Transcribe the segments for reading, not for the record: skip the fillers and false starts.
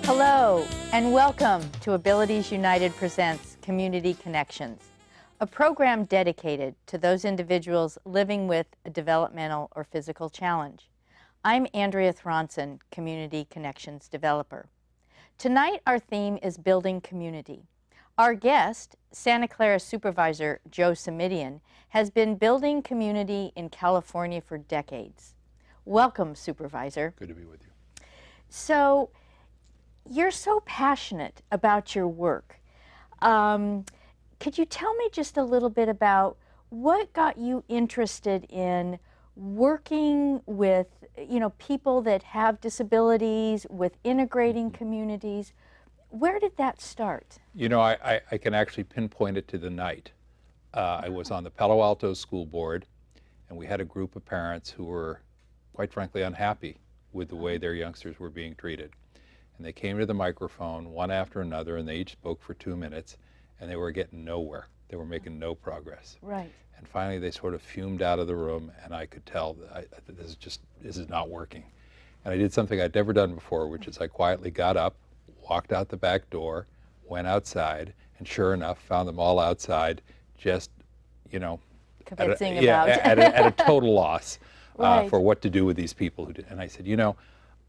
Hello, and welcome to Abilities United Presents Community Connections, a program dedicated to those individuals living with a developmental or physical challenge. I'm Andrea Thronson, Community Connections Developer. Tonight, our theme is building community. Our guest, Santa Clara Supervisor Joe Simitian, has been building community in California for decades. Welcome, Supervisor. Good to be with you. So, you're so passionate about your work. Could you tell me just a little bit about what got you interested in working with, people that have disabilities, with integrating communities? Where did that start? You know, I can actually pinpoint it to the night. I was on the Palo Alto School Board, and we had a group of parents who were, quite frankly, unhappy with the way their youngsters were being treated. And they came to the microphone one after another, and they each spoke for 2 minutes, and they were getting nowhere. They were making no progress. Right. And finally, they sort of fumed out of the room, and I could tell that this is not working. And I did something I'd never done before, which is I quietly got up, walked out the back door, went outside, and sure enough, found them all outside, just, Convincing at a total loss Right. for what to do with these people. And I said,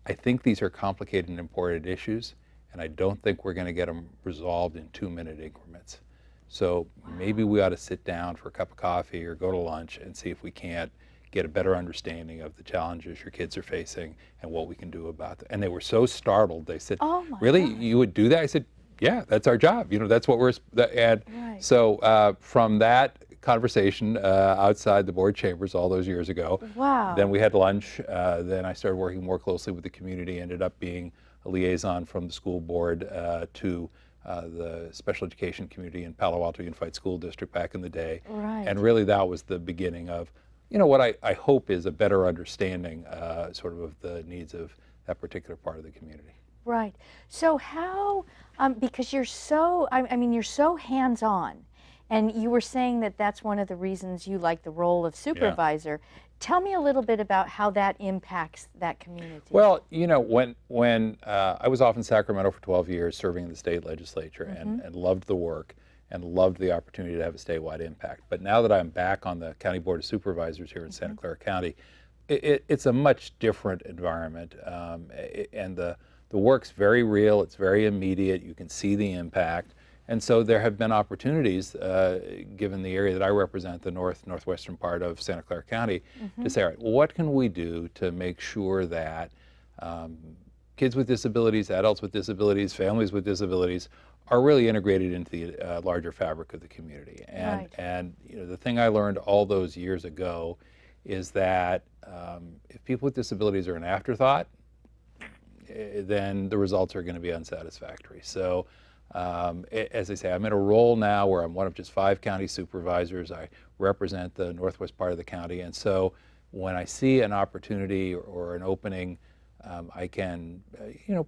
I think these are complicated and important issues, and I don't think we're going to get them resolved in 2-minute increments. So maybe we ought to sit down for a cup of coffee or go to lunch and see if we can't get a better understanding of the challenges your kids are facing and what we can do about them. And they were so startled. They said, Oh my really, God. you would do that? I said, yeah, that's our job. That's what we're, and Right. so from that conversation outside the board chambers all those years ago, Wow. then we had lunch. Then I started working more closely with the community, ended up being a liaison from the school board to the special education community in Palo Alto Unified School District back in the day. Right. And really that was the beginning of, what I hope is a better understanding sort of the needs of that particular part of the community. Right. So how, because you're so, you're so hands-on, and you were saying that that's one of the reasons you like the role of supervisor. Yeah. Tell me a little bit about how that impacts that community. Well, when I was off in Sacramento for 12 years serving in the state legislature and loved the work and loved the opportunity to have a statewide impact. But now that I'm back on the County Board of Supervisors here in Santa Clara County, it's a much different environment. And the work's very real, it's very immediate, you can see the impact. And so there have been opportunities, given the area that I represent, the northwestern part of Santa Clara County, to say, all right, well, what can we do to make sure that kids with disabilities, adults with disabilities, families with disabilities are really integrated into the larger fabric of the community. And, Right. and the thing I learned all those years ago is that if people with disabilities are an afterthought, then the results are going to be unsatisfactory. So as I say, I'm in a role now where I'm one of just 5 county supervisors. I represent the northwest part of the county, and so when I see an opportunity or an opening, I can,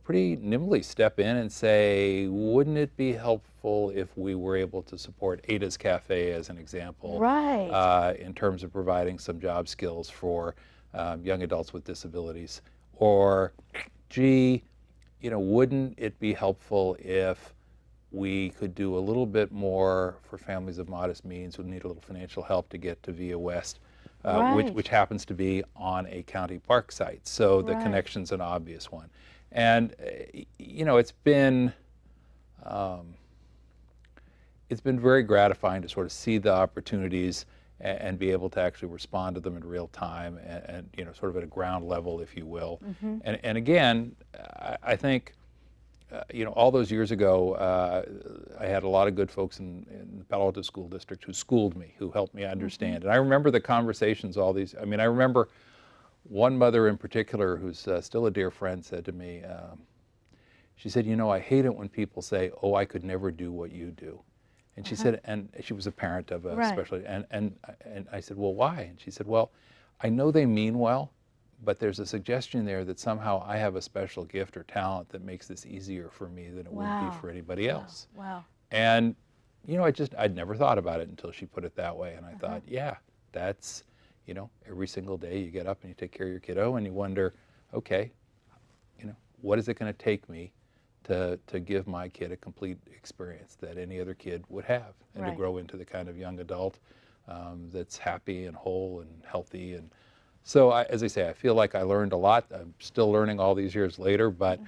pretty nimbly step in and say, wouldn't it be helpful if we were able to support Ada's Cafe, as an example, Right. In terms of providing some job skills for young adults with disabilities? Or, gee, wouldn't it be helpful if we could do a little bit more for families of modest means who need a little financial help to get to Via West, Right. which happens to be on a county park site. So the Right. connection's an obvious one. And, it's been very gratifying to sort of see the opportunities and be able to actually respond to them in real time and sort of at a ground level, if you will. And again, I think, all those years ago, I had a lot of good folks in the Palo Alto School District who schooled me, who helped me understand. And I remember the conversations, I remember one mother in particular who's still a dear friend said to me, she said, I hate it when people say, oh, I could never do what you do. And she said, and she was a parent of a Right. special, and I said, well, why? And she said, well, I know they mean well, but there's a suggestion there that somehow I have a special gift or talent that makes this easier for me than it would Wow. be for anybody else. Wow. And, I'd never thought about it until she put it that way. And I thought, yeah, that's, every single day you get up and you take care of your kiddo and you wonder, okay, what is it going to take me to give my kid a complete experience that any other kid would have, and to Right. grow into the kind of young adult that's happy and whole and healthy. And so, as I say, I feel like I learned a lot. I'm still learning all these years later, but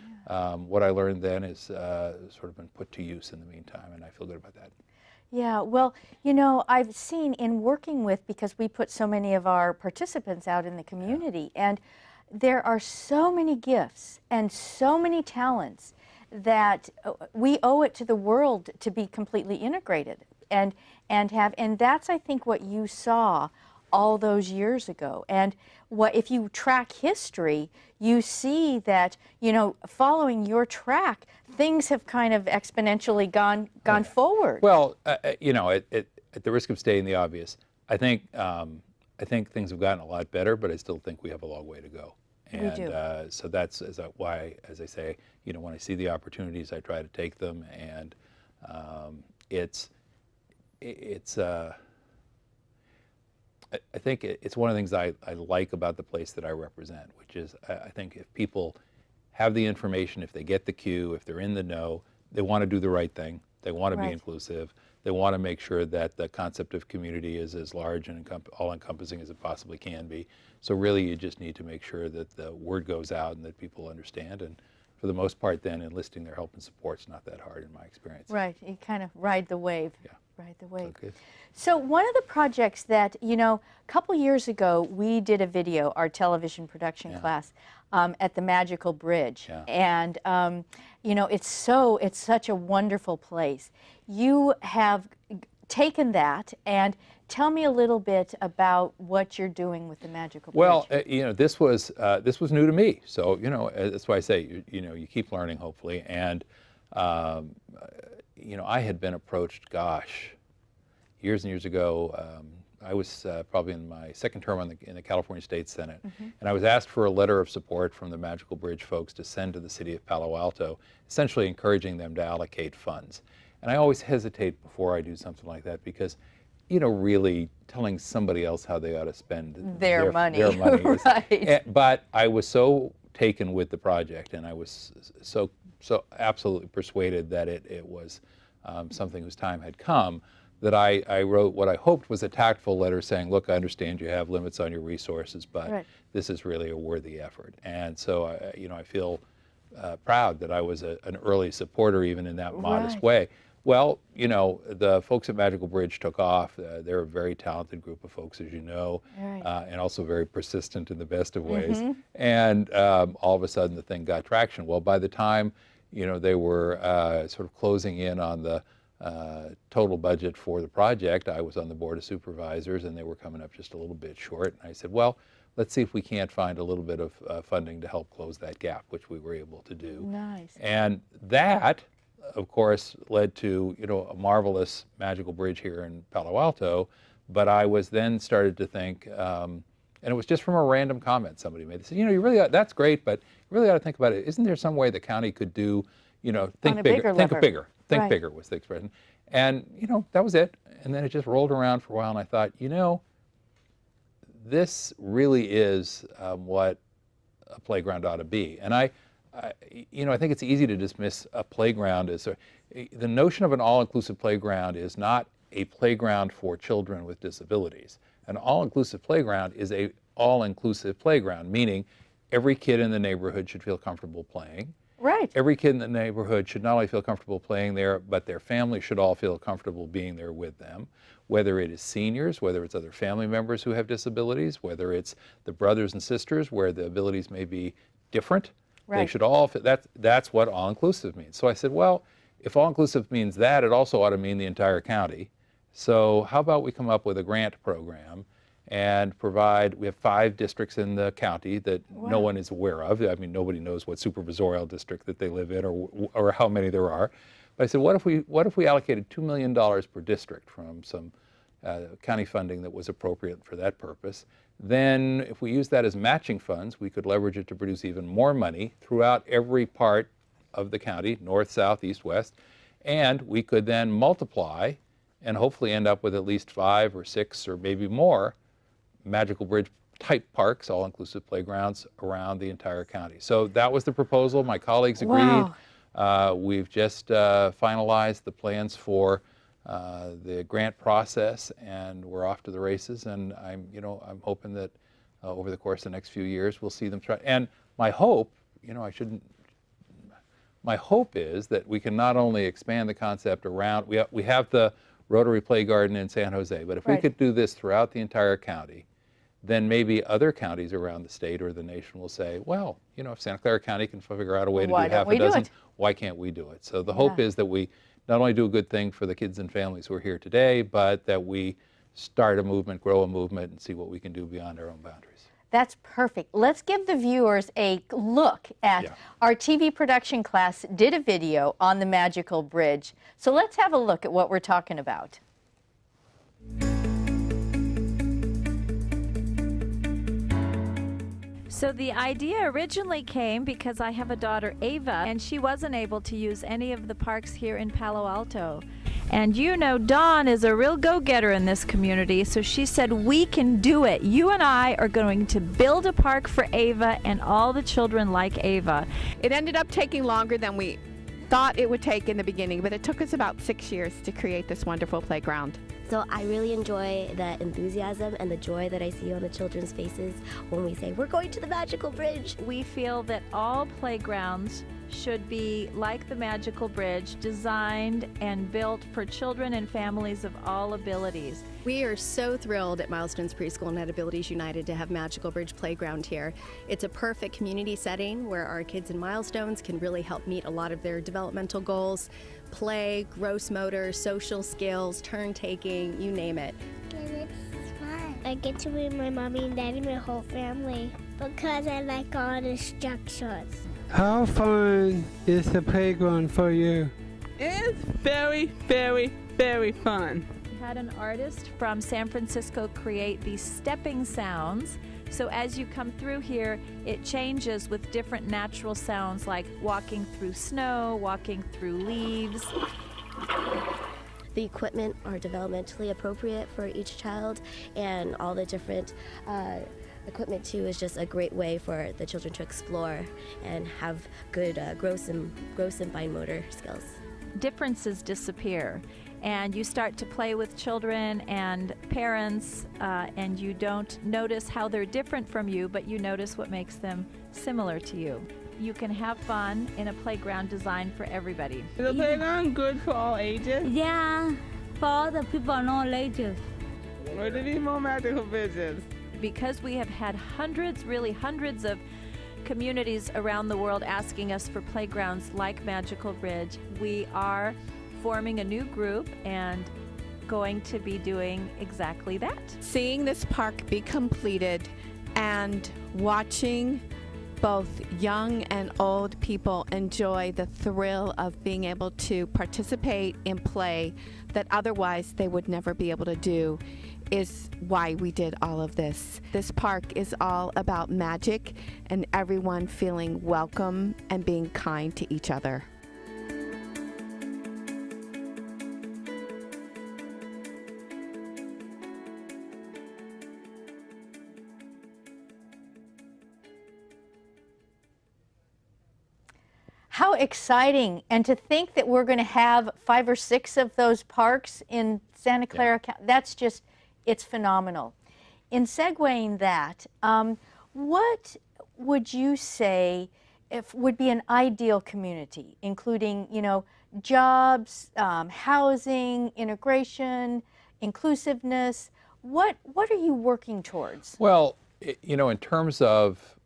what I learned then is sort of been put to use in the meantime, and I feel good about that. Yeah, well, you know, I've seen in working with, because we put so many of our participants out in the community, and there are so many gifts and so many talents that we owe it to the world to be completely integrated and that's, I think, what you saw all those years ago. And what if you track history, you see that, you know, following your track, things have kind of exponentially gone forward. Well, you know, at the risk of stating the obvious, I think things have gotten a lot better, but I still think we have a long way to go. And We do. So that's why, as I say, you know, when I see the opportunities, I try to take them, and I think it's one of the things I like about the place that I represent, which is I think if people have the information, if they get the cue, if they're in the know, they want to do the right thing. They want to be Right. inclusive. They want to make sure that the concept of community is as large and all-encompassing as it possibly can be. So really, you just need to make sure that the word goes out and that people understand. And for the most part, then enlisting their help and support is not that hard in my experience. Right, you kind of ride the wave. Yeah. Ride the wave. Okay. So one of the projects that, you know, a couple years ago, we did a video, our television production class, at the Magical Bridge. Yeah. And, you know, it's such a wonderful place. You have taken that, and tell me a little bit about what you're doing with the Magical Bridge. Well, you know, this was new to me. So, you know, that's why I say, you know, you keep learning, hopefully. And, you know, I had been approached, gosh, years and years ago. I was probably in my second term in the California State Senate, and I was asked for a letter of support from the Magical Bridge folks to send to the city of Palo Alto, essentially encouraging them to allocate funds. And I always hesitate before I do something like that because, you know, really telling somebody else how they ought to spend Their money. Their money is, Right. but I was so taken with the project, and I was so absolutely persuaded that it was something whose time had come, that I wrote what I hoped was a tactful letter saying, look, I understand you have limits on your resources, but Right. this is really a worthy effort. And so, you know, I feel proud that I was an early supporter even in that modest Right. way. Well, you know, the folks at Magical Bridge took off. They're a very talented group of folks, as you know, Right. and also very persistent in the best of ways. And all of a sudden the thing got traction. Well, by the time, you know, they were sort of closing in on the total budget for the project, I was on the Board of Supervisors, and they were coming up just a little bit short. And I said, well, let's see if we can't find a little bit of funding to help close that gap, which we were able to do. Nice. And that, of course, led to, you know, a marvelous Magical Bridge here in Palo Alto. But I was then started to think, and it was just from a random comment somebody made. They said, you know, you really that's great, but you really ought to think about it. Isn't there some way the county could do, you know, think bigger, think bigger, think bigger was the expression. And, you know, that was it. And then it just rolled around for a while, and I thought, you know, this really is what a playground ought to be. And you know, I think it's easy to dismiss a playground as the notion of an all-inclusive playground is not a playground for children with disabilities. An all-inclusive playground is a all-inclusive playground, meaning every kid in the neighborhood should feel comfortable playing. Right. Every kid in the neighborhood should not only feel comfortable playing there, but their family should all feel comfortable being there with them, whether it is seniors, whether it's other family members who have disabilities, whether it's the brothers and sisters where the abilities may be different. Right. They should all fit. That's what all-inclusive means. So I said, well, if all-inclusive means that, it also ought to mean the entire county. So how about we come up with a grant program and provide, we have 5 districts in the county that no one is aware of. I mean, nobody knows what supervisorial district that they live in or how many there are. But I said, what if we allocated $2 million per district from some county funding that was appropriate for that purpose? Then if we use that as matching funds, we could leverage it to produce even more money throughout every part of the county, north, south, east, west. And we could then multiply and hopefully end up with at least 5 or 6 or maybe more Magical Bridge type parks, all-inclusive playgrounds around the entire county. So that was the proposal. My colleagues agreed. Wow. We've just finalized the plans for the grant process, and we're off to the races. And I'm hoping that over the course of the next few years, we'll see them try. And my hope, my hope is that we can not only expand the concept around, we have the Rotary Play Garden in San Jose, but if we could do this throughout the entire county, then maybe other counties around the state or the nation will say, well, if Santa Clara County can figure out a way to do half a dozen, why can't we do it? So the hope is that we not only do a good thing for the kids and families who are here today, but that we start a movement, grow a movement, and see what we can do beyond our own boundaries. That's perfect. Let's give the viewers a look at our TV production class did a video on the Magical Bridge. So let's have a look at what we're talking about. So the idea originally came because I have a daughter, Ava, and she wasn't able to use any of the parks here in Palo Alto. And Dawn is a real go-getter in this community, so she said, we can do it. You and I are going to build a park for Ava and all the children like Ava. It ended up taking longer than we thought it would take in the beginning, but it took us about 6 years to create this wonderful playground. So I really enjoy the enthusiasm and the joy that I see on the children's faces when we say, we're going to the Magical Bridge. We feel that all playgrounds should be like the Magical Bridge, designed and built for children and families of all abilities. We are so thrilled at Milestones Preschool and at Abilities United to have Magical Bridge Playground here. It's a perfect community setting where our kids in Milestones can really help meet a lot of their developmental goals, play, gross motor, social skills, turn taking, you name it. It's fun. I get to meet my mommy and daddy, my whole family, because I like all the instructions. How fun is the playground for you? It's very, very, very fun. We had an artist from San Francisco create these stepping sounds. So as you come through here, it changes with different natural sounds like walking through snow, walking through leaves. The equipment are developmentally appropriate for each child, and all the different equipment too is just a great way for the children to explore and have good gross and fine motor skills. Differences disappear, and you start to play with children and parents, and you don't notice how they're different from you, but you notice what makes them similar to you. You can have fun in a playground designed for everybody. Is the playground good for all ages? Yeah, for all the people in all ages. Or do we need more magical bridges? Because we have had hundreds, really hundreds of communities around the world asking us for playgrounds like Magical Bridge, we are forming a new group and going to be doing exactly that. Seeing this park be completed and watching both young and old people enjoy the thrill of being able to participate in play that otherwise they would never be able to do is why we did all of this. This park is all about magic and everyone feeling welcome and being kind to each other. How exciting, and to think that we're going to have 5 or 6 of those parks in Santa Clara County, that's just, it's phenomenal. In segueing that, what would you say would be an ideal community, including, jobs, housing, integration, inclusiveness? What are you working towards? Well, in terms of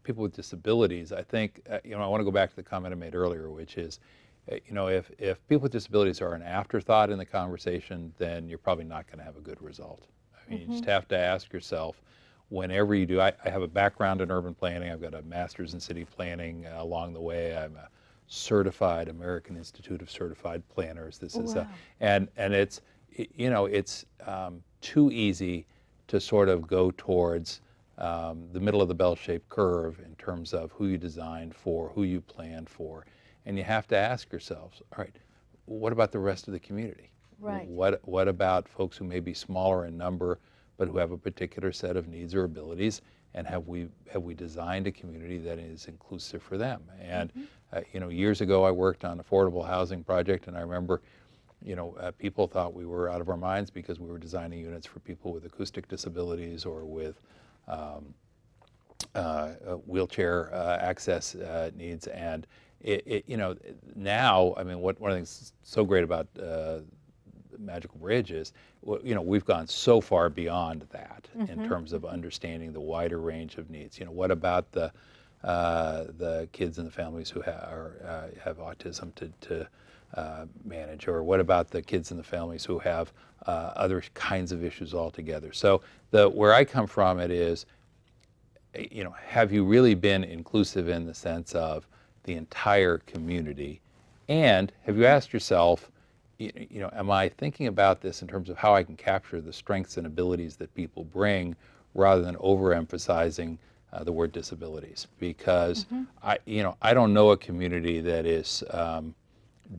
people with disabilities, I think, I want to go back to the comment I made earlier, which is, if people with disabilities are an afterthought in the conversation, then you're probably not going to have a good result. I mean, you just have to ask yourself, whenever you do, I have a background in urban planning, I've got a master's in city planning along the way, I'm a certified American Institute of Certified Planners. This is, and it's, it's too easy to sort of go towards the middle of the bell-shaped curve in terms of who you designed for, who you planned for. And you have to ask yourselves, all right, what about the rest of the community? Right. What about folks who may be smaller in number, but who have a particular set of needs or abilities? and have we designed a community that is inclusive for them? And you know, years ago I worked on an affordable housing project, and I remember, you know, people thought we were out of our minds because we were designing units for people with acoustic disabilities or with wheelchair access needs. And you know, now, I mean, one of the things so great about Magical Bridge is, you know, we've gone so far beyond that in terms of understanding the wider range of needs. You know, what about the kids and the families who have autism to manage, or what about the kids and the families who have other kinds of issues altogether? So where I come from, it is, you know, have you really been inclusive in the sense of the entire community? And have you asked yourself, you know, am I thinking about this in terms of how I can capture the strengths and abilities that people bring, rather than overemphasizing the word disabilities? Because you know, I don't know a community that is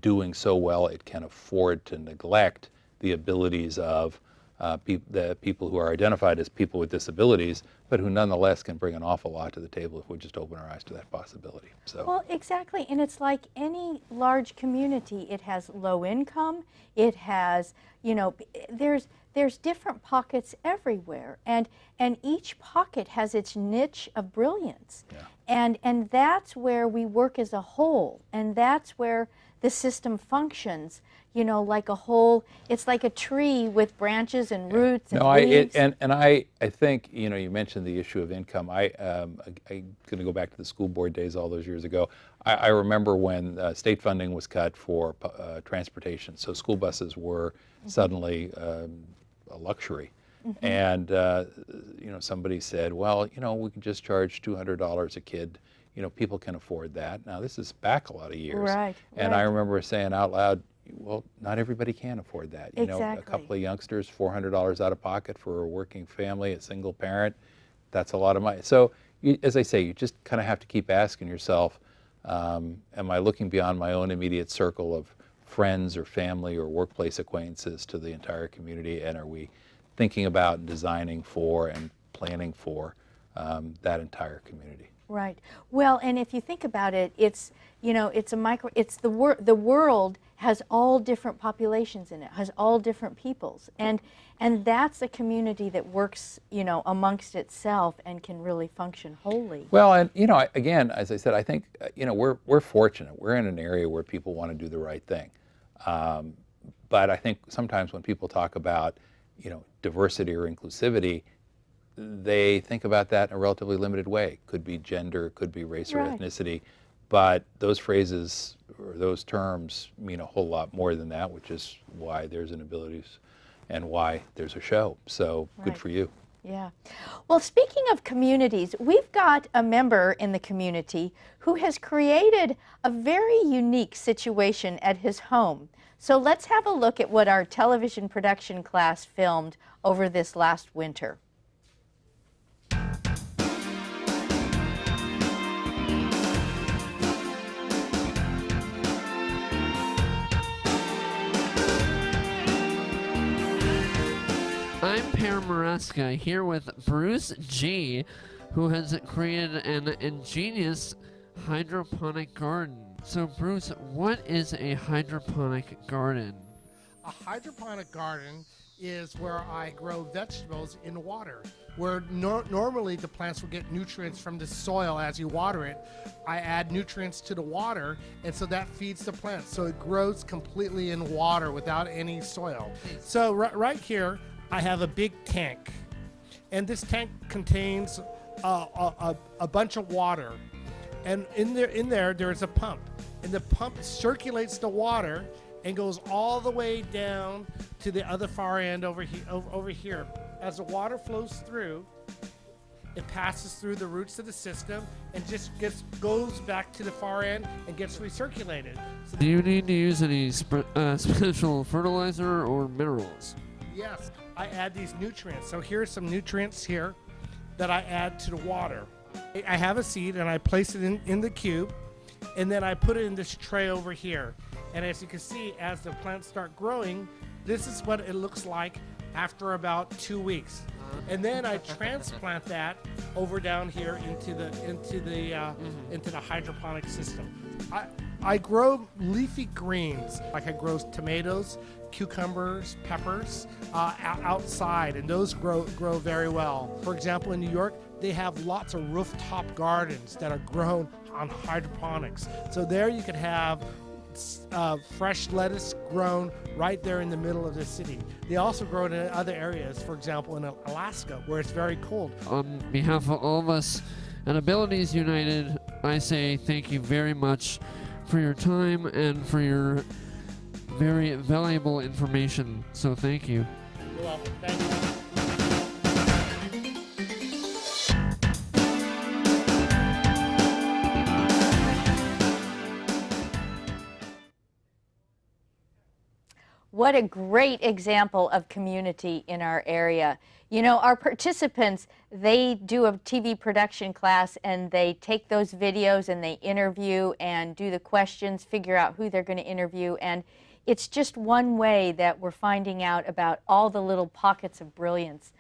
doing so well it can afford to neglect the abilities of the people who are identified as people with disabilities, but who nonetheless can bring an awful lot to the table if we just open our eyes to that possibility. So. Well, exactly, and it's like any large community. It has low income. It has, you know, there's different pockets everywhere, and each pocket has its niche of brilliance, and that's where we work as a whole, and that's where the system functions, you know, like a whole. It's like a tree with branches and roots and leaves. I think, you know, you mentioned the issue of income. I'm going to go back to the school board days all those years ago. I remember when state funding was cut for transportation, so school buses were suddenly a luxury. And you know, somebody said, well, you know, we can just charge $200 a kid. You know, people can afford that. Now, this is back a lot of years. Right. And I remember saying out loud, well, not everybody can afford that. You know, a couple of youngsters, $400 out of pocket for a working family, a single parent, that's a lot of money. So, as I say, you just kind of have to keep asking yourself, am I looking beyond my own immediate circle of friends or family or workplace acquaintances to the entire community, and are we thinking about and designing for and planning for that entire community? Right. Well, and if you think about it, it's, you know, it's the world has all different populations in it, has all different peoples, and that's a community that works, you know, amongst itself and can really function wholly. Well, and you know, again, as I said, I think you know, we're fortunate. We're in an area where people want to do the right thing, but I think sometimes when people talk about, you know, diversity or inclusivity, they think about that in a relatively limited way. Could be gender, could be race or ethnicity, but those phrases or those terms mean a whole lot more than that, which is why there's an abilities and why there's a show. So good for you. Yeah. Well, speaking of communities, we've got a member in the community who has created a very unique situation at his home. So let's have a look at what our television production class filmed over this last winter. I'm Per Maresca here with Bruce G, who has created an ingenious hydroponic garden. So Bruce, what is a hydroponic garden? A hydroponic garden is where I grow vegetables in water, where normally the plants will get nutrients from the soil as you water it. I add nutrients to the water, and so that feeds the plant. So it grows completely in water without any soil. So right here, I have a big tank, and this tank contains a bunch of water, and in there there's a pump, and the pump circulates the water and goes all the way down to the other far end over here. As the water flows through, it passes through the roots of the system and just goes back to the far end and gets recirculated. So do you need to use any special fertilizer or minerals? Yes, I add these nutrients. So here's some nutrients here that I add to the water. I have a seed and I place it in the cube, and then I put it in this tray over here. And as you can see, as the plants start growing, this is what it looks like after about 2 weeks. And then I transplant that over down here into the hydroponic system. I grow leafy greens, like I grow tomatoes, cucumbers, peppers outside, and those grow very well. For example, in New York, they have lots of rooftop gardens that are grown on hydroponics. So there you could have fresh lettuce grown right there in the middle of the city. They also grow it in other areas, for example in Alaska, where it's very cold. On behalf of all of us at Abilities United, I say thank you very much for your time and for your very valuable information. So thank you. You're welcome. Thank you. What a great example of community in our area. You know, our participants, they do a TV production class and they take those videos and they interview and do the questions, figure out who they're going to interview, and it's just one way that we're finding out about all the little pockets of brilliance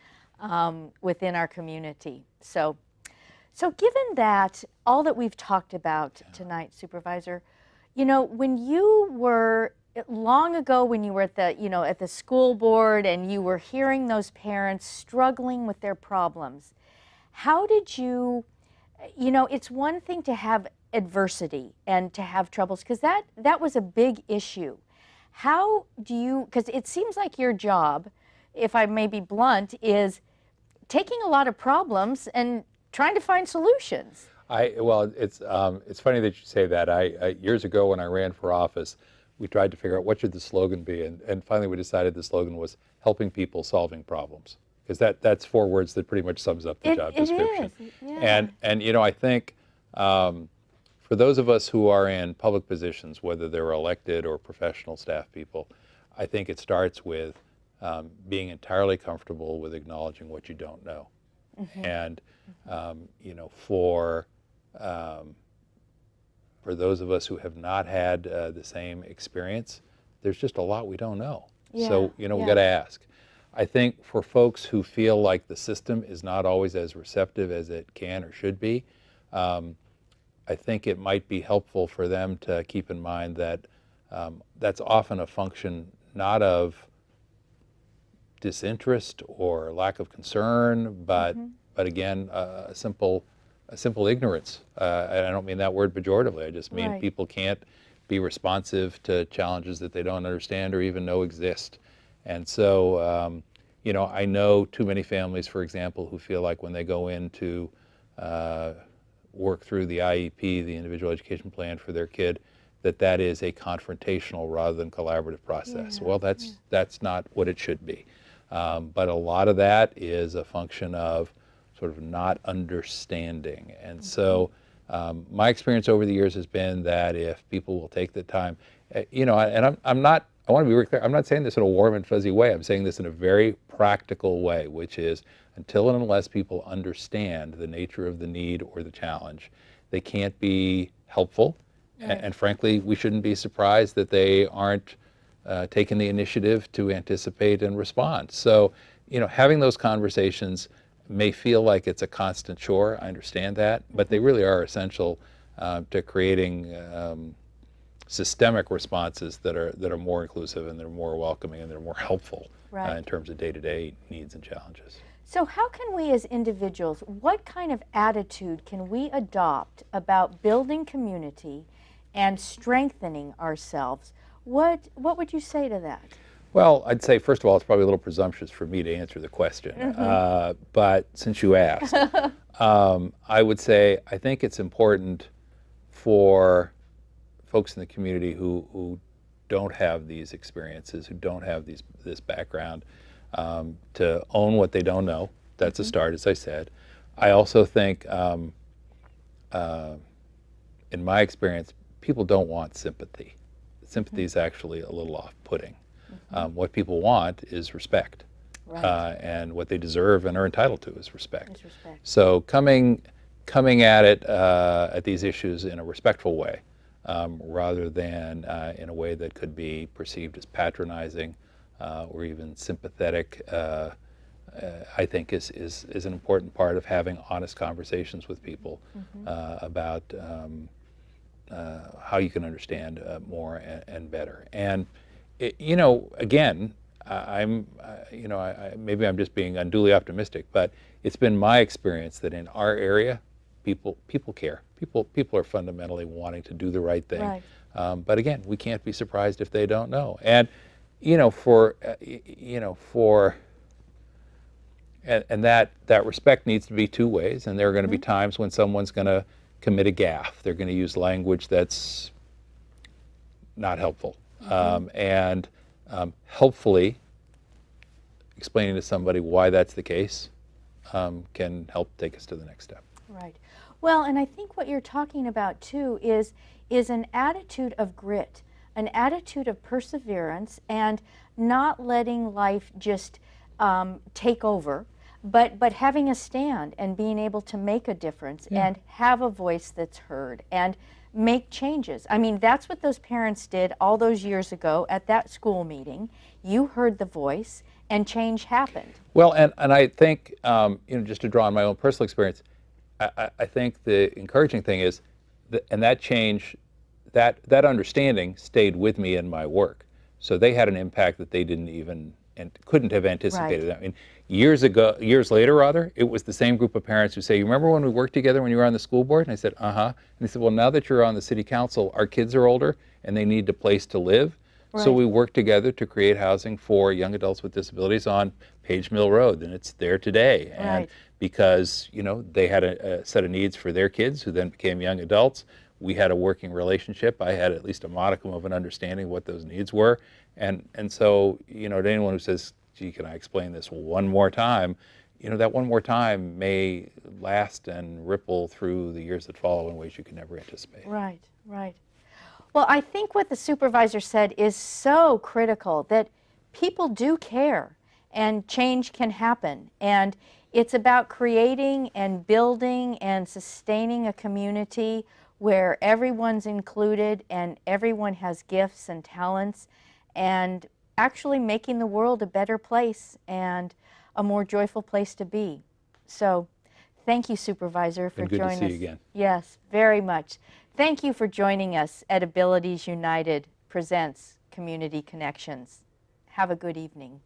within our community. So given that, all that we've talked about tonight, Supervisor, you know, when you were long ago, when you were at the school board and you were hearing those parents struggling with their problems, how did you know, it's one thing to have adversity and to have troubles, because that was a big issue. How do you, because it seems like your job, if I may be blunt, is taking a lot of problems and trying to find solutions. Well, it's funny that you say that. Years ago when I ran for office, we tried to figure out what should the slogan be, and finally we decided the slogan was helping people solving problems, because that's 4 words that pretty much sums up the job description. It is, yeah. And you know, I think for those of us who are in public positions, whether they're elected or professional staff people, I think it starts with being entirely comfortable with acknowledging what you don't know. Mm-hmm. And you know, for those of us who have not had the same experience, there's just a lot we don't know. Yeah, so, you know, we got to ask. I think for folks who feel like the system is not always as receptive as it can or should be, I think it might be helpful for them to keep in mind that that's often a function not of disinterest or lack of concern, but again, a simple ignorance. And I don't mean that word pejoratively. I just mean people can't be responsive to challenges that they don't understand or even know exist. And so, you know, I know too many families, for example, who feel like when they go in to work through the IEP, the individual education plan for their kid, that is a confrontational rather than collaborative process. Yeah. Well, that's not what it should be. But a lot of that is a function of sort of not understanding. And so my experience over the years has been that if people will take the time, you know, and I want to be very clear, I'm not saying this in a warm and fuzzy way. I'm saying this in a very practical way, which is until and unless people understand the nature of the need or the challenge, they can't be helpful. Right. And frankly, we shouldn't be surprised that they aren't taking the initiative to anticipate and respond. So, you know, having those conversations may feel like it's a constant chore. I understand that, but they really are essential to creating systemic responses that are more inclusive and they're more welcoming and they're more helpful in terms of day-to-day needs and challenges. So how can we as individuals, what kind of attitude can we adopt about building community and strengthening ourselves? What would you say to that? Well, I'd say, first of all, it's probably a little presumptuous for me to answer the question, but since you asked, I would say I think it's important for folks in the community who don't have these experiences, who don't have this background, to own what they don't know. That's a start, as I said. I also think, in my experience, people don't want sympathy. Sympathy is actually a little off-putting. What people want is respect, and what they deserve and are entitled to is respect. So coming at it at these issues in a respectful way, rather than in a way that could be perceived as patronizing or even sympathetic, I think is an important part of having honest conversations with people about how you can understand more and better. And you know, again, maybe I'm just being unduly optimistic, but it's been my experience that in our area, people care. People are fundamentally wanting to do the right thing. Right. But again, we can't be surprised if they don't know. And and that respect needs to be two ways. And there are going to be times when someone's going to commit a gaffe. They're going to use language that's not helpful. And helpfully explaining to somebody why that's the case can help take us to the next step. Right. Well, and I think what you're talking about too is an attitude of grit, an attitude of perseverance, and not letting life just take over, but having a stand and being able to make a difference and have a voice that's heard and make changes. I mean, that's what those parents did all those years ago at that school meeting. You heard the voice and change happened. Well, and I think, just to draw on my own personal experience, I think the encouraging thing is, that change, that understanding stayed with me in my work. So they had an impact that they didn't even and couldn't have anticipated. Right. I mean, years later, it was the same group of parents who say, "You remember when we worked together when you were on the school board?" And I said, "Uh-huh." And they said, "Well, now that you're on the city council, our kids are older and they need a place to live. Right. So we worked together to create housing for young adults with disabilities on Page Mill Road, and it's there today." And Right. because they had a set of needs for their kids who then became young adults, we had a working relationship. I had at least a modicum of an understanding of what those needs were. And so, to anyone who says, "Gee, can I explain this one more time?" That one more time may last and ripple through the years that follow in ways you can never anticipate. Right, right. Well, I think what the supervisor said is so critical, that people do care and change can happen. And it's about creating and building and sustaining a community where everyone's included and everyone has gifts and talents, and actually making the world a better place and a more joyful place to be. So thank you, Supervisor, for Been joining us. good to see you again. Yes, very much. Thank you for joining us at Abilities United Presents Community Connections. Have a good evening.